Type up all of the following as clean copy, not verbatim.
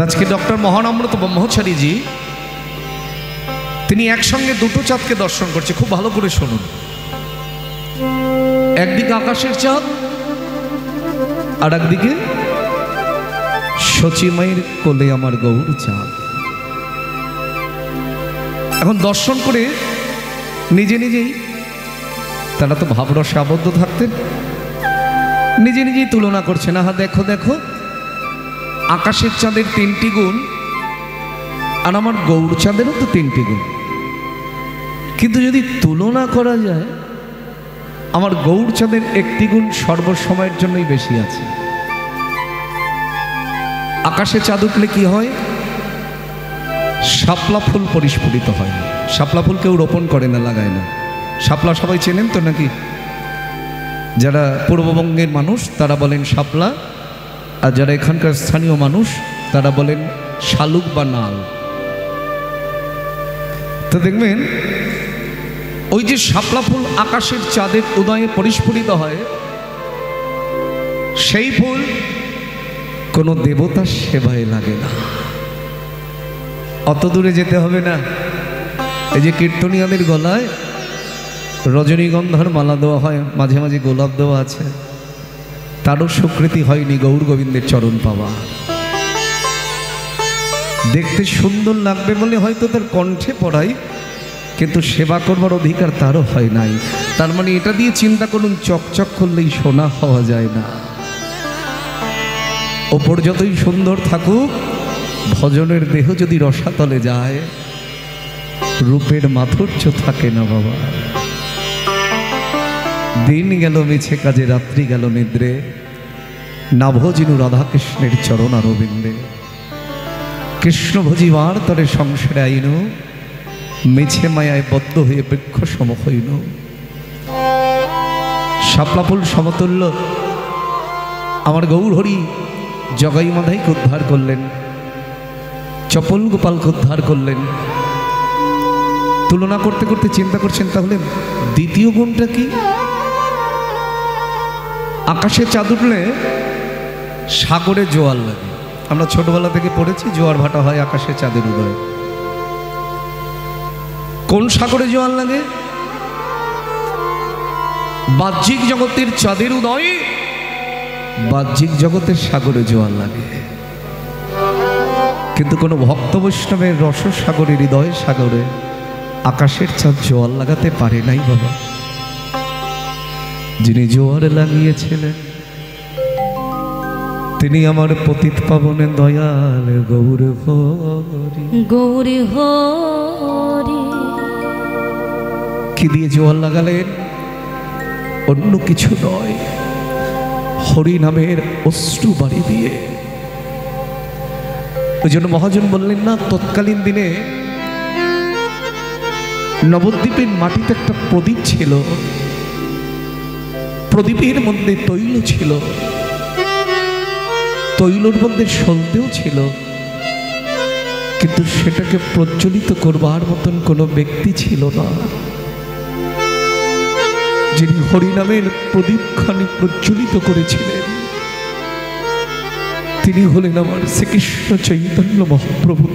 আজকে ডক্টর মহানামৃত ব্রহ্মচারীজি তিনি একসঙ্গে দুটো চাঁদকে দর্শন করছে। খুব ভালো করে শুনুন। একদিকে আকাশের চাঁদ, আর একদিকে সচিমায়ের কোলে আমার গৌর চাঁদ। এখন দর্শন করে নিজে নিজেই, তারা তো ভাবরসে আবদ্ধ থাকতেন, নিজে নিজেই তুলনা করছে, না দেখো দেখো আকাশের চাঁদের 3টি গুণ আর আমার গৌর চাঁদেরও তো 3টি গুণ, কিন্তু যদি তুলনা করা যায় আমার গৌর চাঁদের 1টি গুণ সর্বসময়ের জন্যই বেশি আছে। আকাশে চাঁদ উঠলে কি হয়? শাপলা ফুল পরিস্ফুটিত হয়। শাপলা ফুল কেউ রোপণ করে না, লাগায় না। শাপলা সবাই চেনেন তো নাকি? যারা পূর্ববঙ্গের মানুষ তারা বলেন শাপলা, আর যারা এখানকার স্থানীয় মানুষ তারা বলেন শালুক বা নাল। তো দেখবেন ওই যে শাপলা ফুল আকাশের চাঁদের উদয়ে পরিস্ফুটিত হয়, সেই ফুল কোনো দেবতার সেবায় লাগে না। অত দূরে যেতে হবে না। এই যে কীর্তনীয়াদের গলায় রজনীগন্ধার মালা দেওয়া হয়, মাঝে মাঝে গোলাপ দেওয়া আছে, তারও স্বীকৃতি হয়নি গৌর গোবিন্দের চরণ পাওয়া। দেখতে সুন্দর লাগবে বলে হয়তো তার কণ্ঠে পড়াই, কিন্তু সেবা করবার অধিকার তারও হয় নাই। তার মানে এটা দিয়ে চিন্তা করুন, চকচক করলেই সোনা হওয়া যায় না। ওপর যতই সুন্দর থাকুক, ভজনের দেহ যদি রসাতলে যায়, রূপের মাধুর্য থাকে না বাবা। দিন গেল মিছে কাজে, রাত্রি গেল নিদ্রে, না ভজিনু রাধাকৃষ্ণের চরণ অরবিন্দে। কৃষ্ণ ভজিবার তরে সংসারে আইনু, মিছে মায়ায় বদ্ধ হয়ে বৃক্ষ সম হইন। শাপলাফুল সমতুল্য আমার গৌর হরি জগাই মাধাইকে উদ্ধার করলেন, চপল গোপালকে উদ্ধার করলেন। তুলনা করতে করতে চিন্তা করছেন, তাহলে দ্বিতীয় গুণটা কি? আকাশে চাঁদ উঠলে সাগরে জোয়ার লাগে। আমরা ছোটবেলা থেকে পড়েছি জোয়ার ভাটা হয় আকাশে চাঁদের উদয়ে। কোন সাগরে জোয়ার লাগে? বাহ্যিক জগতের চাঁদের উদয়ে বাহ্যিক জগতের সাগরে জোয়ার লাগে, কিন্তু কোনো ভক্ত বৈষ্ণবের রসসাগরের হৃদয় সাগরে আকাশের চাঁদ জোয়ার লাগাতে পারে নাই বাবা। যিনি জোয়ার লাগিয়েছিলেন তিনি আমার পতিত পাবনে দয়াল গৌর হরি। গৌর হরি কি দিয়ে জোয়ার লাগালেন? অন্য কিছু নয়, হরি নামের অশ্রু বাড়ি দিয়ে। ওই জন্য মহাজন বললেন না, তৎকালীন দিনে নবদ্বীপের মাটিতে একটা প্রদীপ ছিল, প্রদীপের মধ্যে তৈল ছিল, তৈলর মধ্যে সলতেও ছিল, কিন্তু সেটাকে প্রজ্বলিত করবার মতন কোনো ব্যক্তি ছিল না। যিনি হরিনামের প্রদীপখানি প্রজ্বলিত করেছিলেন তিনি হলেন আমার শ্রীকৃষ্ণ চৈতন্য মহাপ্রভু।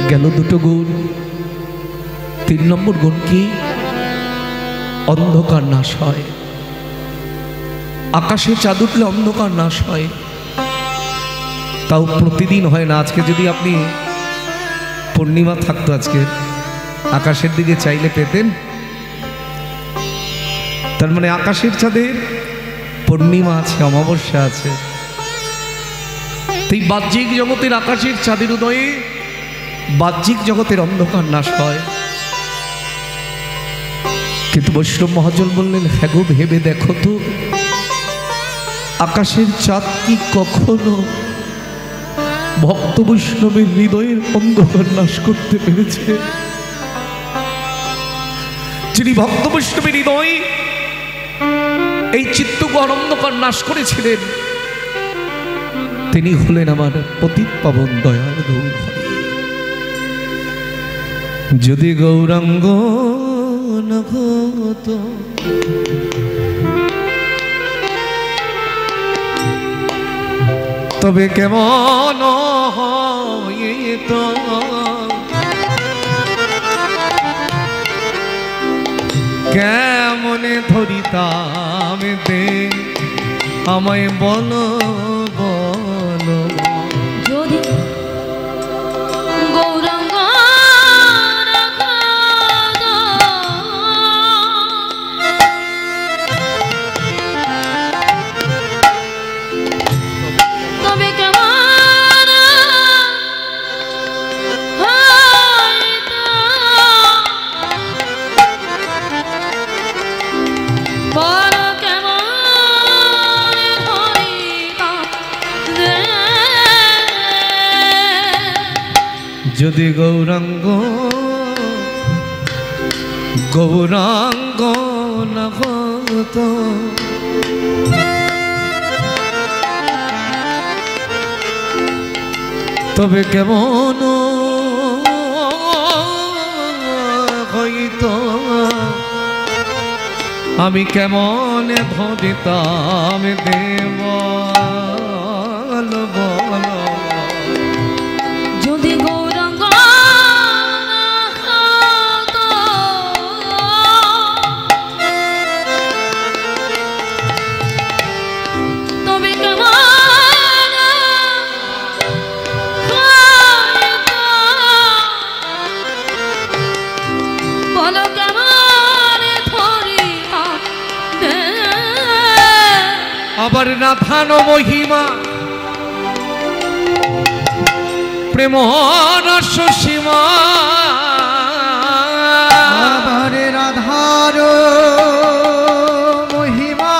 গেল দুটো গুণ। 3 নম্বর গুণ কি? অন্ধকার নাশ হয়। আকাশে চাঁদ উঠলে অন্ধকার নাশ হয়, তাও প্রতিদিন হয় না। আজকে যদি আপনি পূর্ণিমা থাকতো, আজকে আকাশের দিকে চাইলে পেতেন। তার মানে আকাশের চাঁদের পূর্ণিমা আছে, অমাবস্যা আছে। এই বাহ্যিক জগতের আকাশের চাঁদের উদয়ে বাহ্যিক জগতের অন্ধকার নাশ হয়। কিন্তু বৈষ্ণব মহাজন বললেন, হ্যাঁ গো ভেবে দেখো তো, আকাশের চাঁদ কি কখনো ভক্ত বৈষ্ণবের হৃদয়ের অন্ধকার নাশ করতে পেরেছে? যিনি ভক্ত বৈষ্ণবের হৃদয় এই চিত্তগড় অন্ধকার নাশ করেছিলেন তিনি হলেন আমার পতিত পাবন দয়াল গৌর হরি। যদি গৌরাঙ্গ না হতো তবে কেমন হইত কেমনে ধরিতাম দে আমায় বলো বলো যদি গৌরাঙ্গ তবে কেমন বড় কেমন যদি গৌরাঙ্গ গৌরাঙ্গ না হতো তবে কেমন হইতো আমি কেমন ধরিতাম দেব বলো যদি গৌরাঙ্গ তবে কেমন বলো কেমন ধরিতাম আবার রাধানো মহিমা প্রেম রস সীমা আবার রাধার মহিমা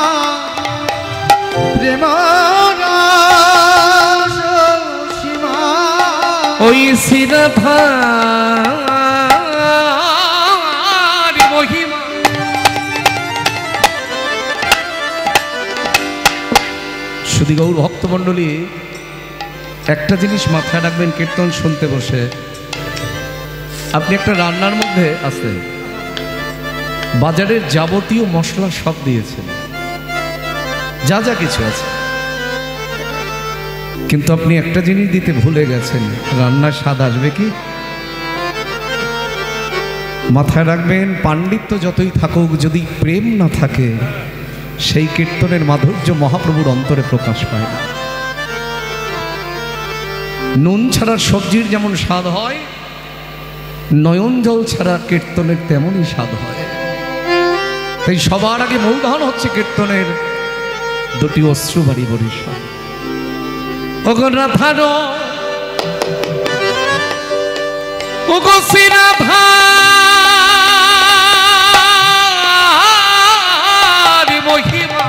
প্রেম রস সীমা ওই শ্রীরাধার মহিমা শুধু গৌর ভক্তমণ্ডলী একটা জিনিস মাথায় রাখবেন কীর্তন শুনতে বসে আপনি একটা রান্নার মধ্যে আছে বাজারের যাবতীয় মশলা সব দিয়েছেন যা যা কিছু আছে কিন্তু আপনি একটা জিনিস দিতে ভুলে গেছেন রান্নার স্বাদ আসবে কি মাথায় রাখবেন পাণ্ডিত্য যতই থাকুক যদি প্রেম না থাকে সেই কীর্তনের মাধুর্য মহাপ্রভুর অন্তরে প্রকাশ পায় না নুন ছাড়া সবজির যেমন স্বাদ হয় নয়ন জল ছাড়া কীর্তনের তেমনই স্বাদ হয় তাই সবার আগে মূলধন হচ্ছে কীর্তনের দুটি অশ্রু বাড়ি বরিশাল রাধারো ওগো শ্রীরাধার মহিমা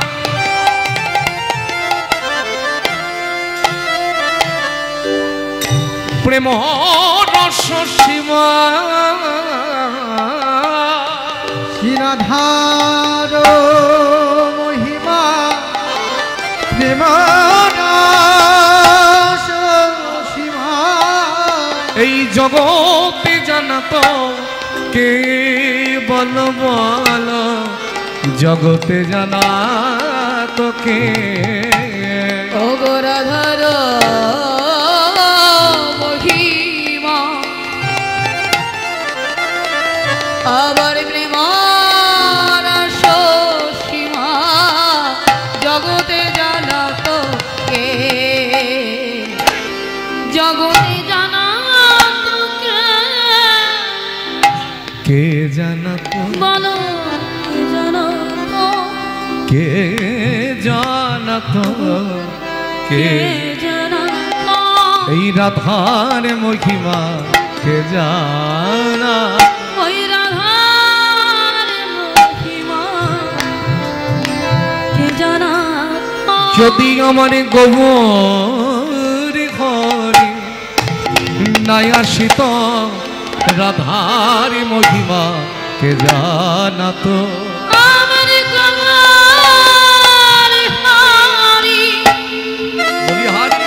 প্রেম রস সীমা শ্রীরাধার মহিমা প্রেম রস সীমা এই জগতে জানাত কে বল বল জগতে জানা তো কে ও গো রাধার মহিমা আবার প্রেম রস সীমা জগতে জানা তো কে জগতে জানা তো কে জানাত বলো জানো তো কে জানাত কে জানা এই রাধার মহিমা কে জানা ওই রাধার মহিমা কে জানা যদি আমার গৌর ঘরে নাই আসিত রাধার মহিমা কে জানাত আমার গলার হারি বলি হারি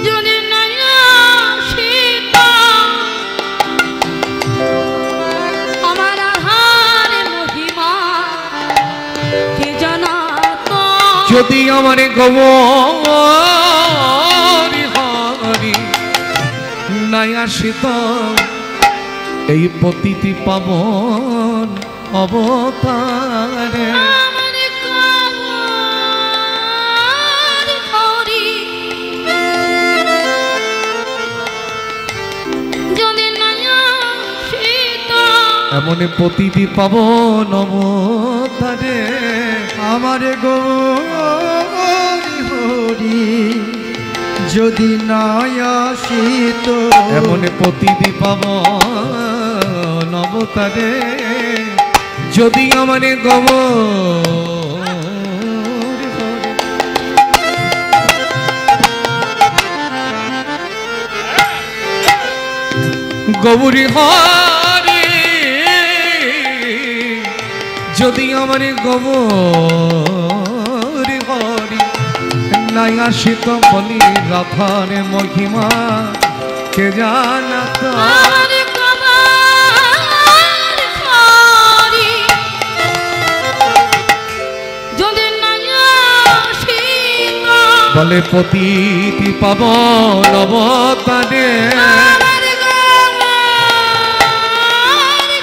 যদি নাই আসিত আমার রাধার মহিমা কে জানা তো যদি আমার গৌরী হরি নাই আসিত এই পতিতি পাবন অবতারে আমার গৌর হরি যদি নাই আসিত এমন পতিতি পাবন অবতারে আমার গৌরী হরি যদি নাই আসিত এমন পতিতি পাবন অবতারে যদি আমার গৌরী হরি যদি আমার গৌরী হরি নাই আসিত বলি রাধার মহিমা কে জানাত আমার গৌর হরি যদি নাই আসিত বলে পতিতি পাবন অবতারে আমার গৌর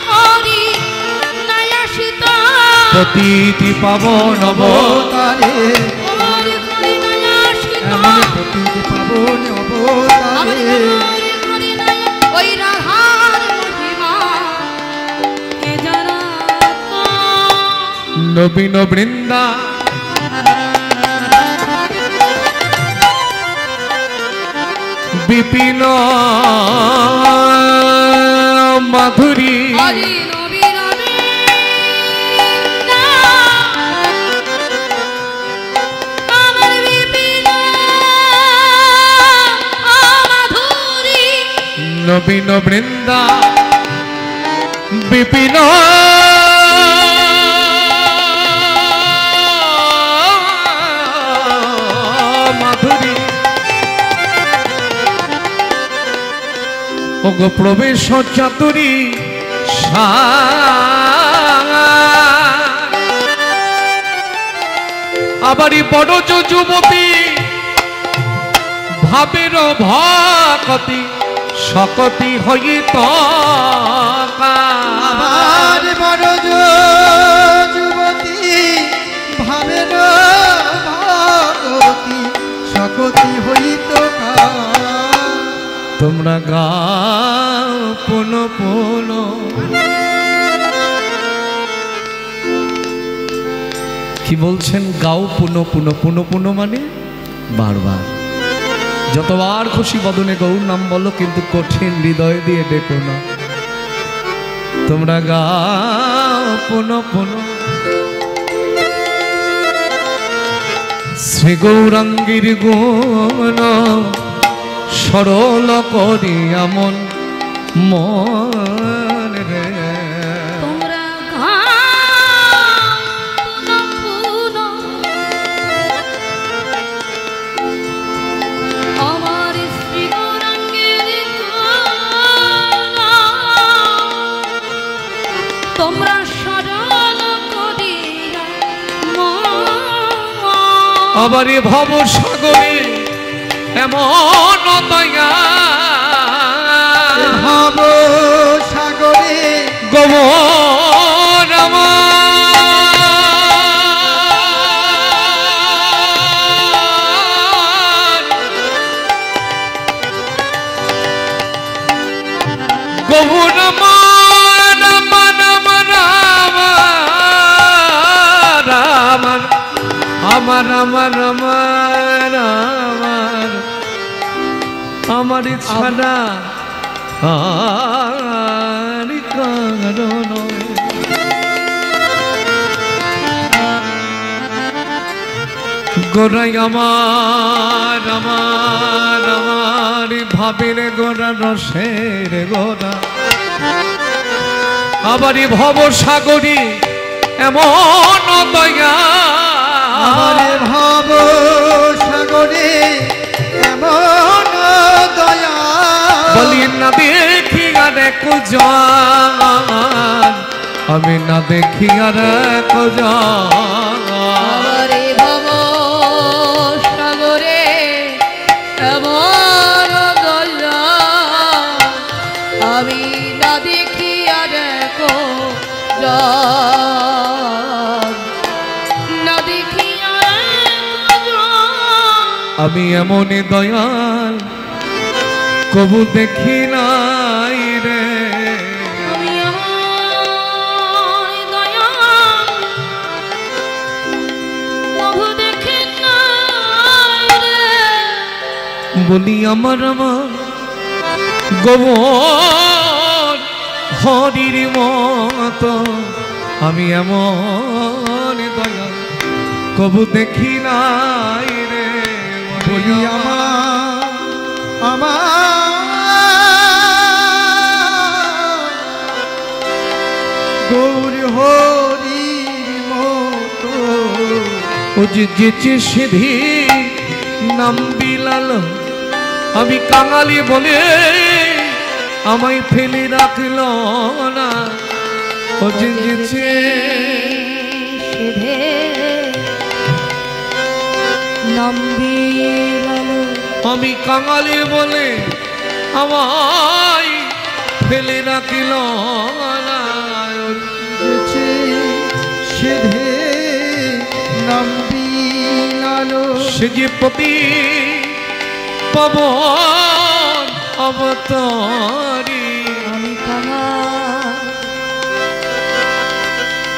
হরি নাই আসিত পতিতি পাবন অবতারে অবতারে গৌর হরি নাই আসিত এমন পতিতি পাবন আমার অবতারে গৌর হরি নাই ওই রাধার মহিমা কে জানাত নবীন বৃন্দা বিপিন মাধুরী হরি নবী রবি আমার বিপিন মাধুরী নবীন বৃন্দা বিপিন মাধুরী ওগো প্রবেশ চাতুরী আবারই বড় যুবতী ভাবের ভকতি সকতি হইত আমার বড় যুবতী ভাবের ভগতি সকতি হইত তোমরা গাও পুন পুন কি বলছেন গাও পুন পুন পুন পুন মানে বারবার যতবার খুশি বদনে গৌর নাম বলো কিন্তু কঠিন হৃদয় দিয়ে ডেকো না তোমরা গাও পুন পুন শ্রী গৌরাঙ্গীর গুণ সরল করি আমন মন রে তোমরা গাও পুন আমার শ্রী গৌরাঙ্গের গুণ তোমরা সরল করিয়া মন আবারই ভব সাগরে এমন দয়া ভাব সাগরে গৌর গৌর আমার আমার আমার আমার আমার ছাড়া আর কারণ গোরাই আমার আমার আমার ভাবের গোরা রসের গোরা আবারই ভব সাগরী এমন দয়া আমারে ভাব সাগরে এমন দয়া বলি না দেখি আর এক জান আমি না দেখি আর এক জান আমারে ভব আমি এমন দয়াল কবু দেখি নাই রে। আমি আমার দয়াল কবু দেখি নাই রে। বলি আমার আমার গোবর হরির মতো আমি এমন দয়াল কবু দেখি নাই রে। বলি আমার গৌর হরির মতো ও যে যেচে সিধি নাম বিলাল আমি কাঙালি বলে আমায় ফেলে রাখল না। ও যে যেচে সিধে নাম বিলাল আমি কাঙালি বলে আমায় ফেলে রাখল না। যেছে সিধে নাম বিলালো সে যে পতি পবন অবতারি আমি কাঙাল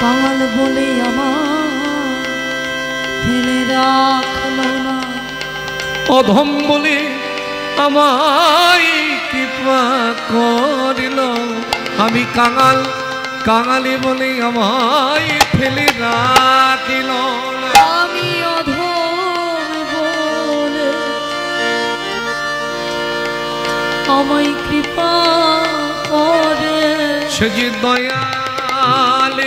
কাঙাল বলে আমার ফেলে রাখলো না। অধম বলে আমায় কৃপা করিল আমি কাঙাল কাঙালি বলে আমায় ফেলে রাখিল না। আমি অধম বলে আমায় কৃপা করে সে যে দয়াল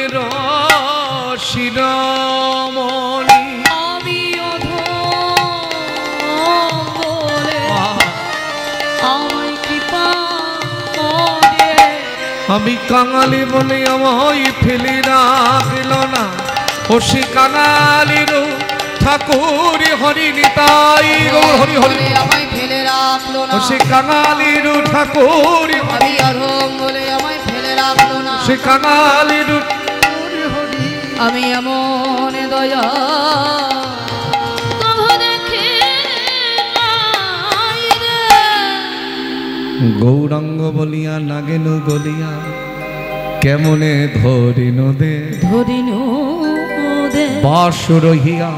শিরোমণি আমি অধম বলে আমায় কৃপা করে আমি কাঙালি বলে আমায় ফেলে রাখিল না। ও সে কাঙালির ঠাকুর হরি নিতাই গৌর হরি হরি। আমায় ফেলে রাখলো ও না। সে কাঙালির ঠাকুর আমি অধম বলে আমায় ফেলে রাখলো না। সে কাঙালির আমি এমন দয়া কভু দেখি নাই রে। গৌরাঙ্গ বলিয়া নাগেন বলিয়া কেমনে ধরিন দে ধরিনু দে বাস রহিয়া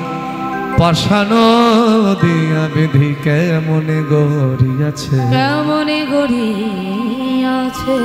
পাশান দিয়া বিধি কেমনে গড়িয়াছে কেমনে গড়িয়াছে